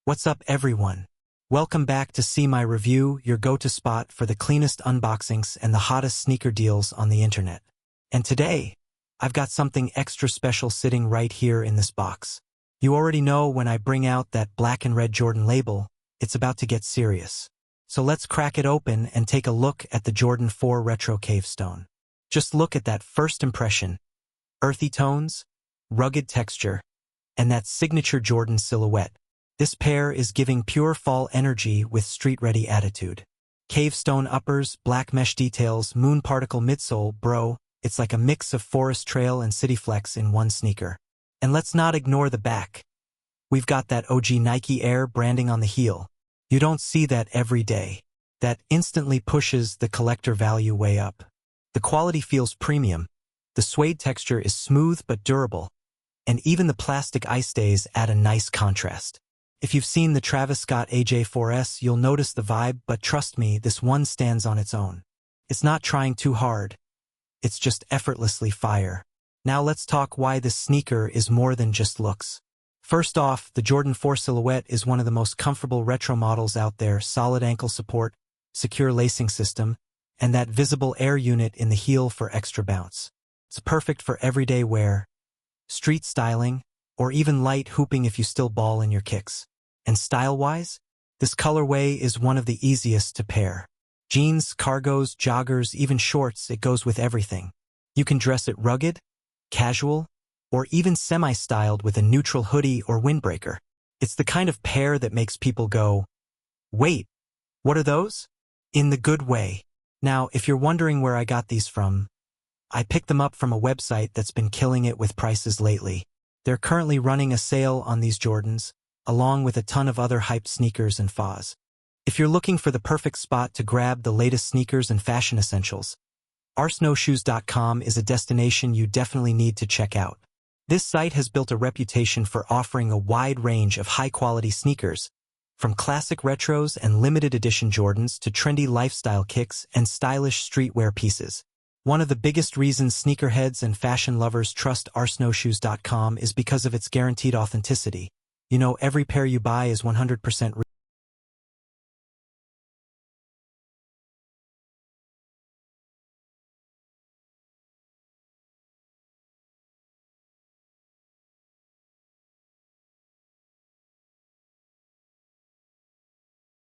What's up, everyone? Welcome back to See My Review, your go-to spot for the cleanest unboxings and the hottest sneaker deals on the internet. And today, I've got something extra special sitting right here in this box. You already know when I bring out that black and red Jordan label, it's about to get serious. So let's crack it open and take a look at the Jordan 4 Retro Cavestone. Just look at that first impression. Earthy tones, rugged texture, and that signature Jordan silhouette. This pair is giving pure fall energy with street-ready attitude. Cavestone uppers, black mesh details, moon particle midsole, bro, it's like a mix of Forest Trail and City Flex in one sneaker. And let's not ignore the back. We've got that OG Nike Air branding on the heel. You don't see that every day. That instantly pushes the collector value way up. The quality feels premium. The suede texture is smooth but durable. And even the plastic eye stays add a nice contrast. If you've seen the Travis Scott AJ4S, you'll notice the vibe, but trust me, this one stands on its own. It's not trying too hard. It's just effortlessly fire. Now let's talk why this sneaker is more than just looks. First off, the Jordan 4 silhouette is one of the most comfortable retro models out there. Solid ankle support, secure lacing system, and that visible air unit in the heel for extra bounce. It's perfect for everyday wear, street styling, or even light hooping if you still ball in your kicks. And style-wise, this colorway is one of the easiest to pair. Jeans, cargos, joggers, even shorts, it goes with everything. You can dress it rugged, casual, or even semi-styled with a neutral hoodie or windbreaker. It's the kind of pair that makes people go, "Wait, what are those?" In the good way. Now, if you're wondering where I got these from, I picked them up from a website that's been killing it with prices lately. They're currently running a sale on these Jordans, along with a ton of other hyped sneakers and FAs. If you're looking for the perfect spot to grab the latest sneakers and fashion essentials, oursnowshoes.com is a destination you definitely need to check out. This site has built a reputation for offering a wide range of high-quality sneakers, from classic retros and limited edition Jordans to trendy lifestyle kicks and stylish streetwear pieces. One of the biggest reasons sneakerheads and fashion lovers trust oursnowshoes.com is because of its guaranteed authenticity. You know, every pair you buy is 100% real.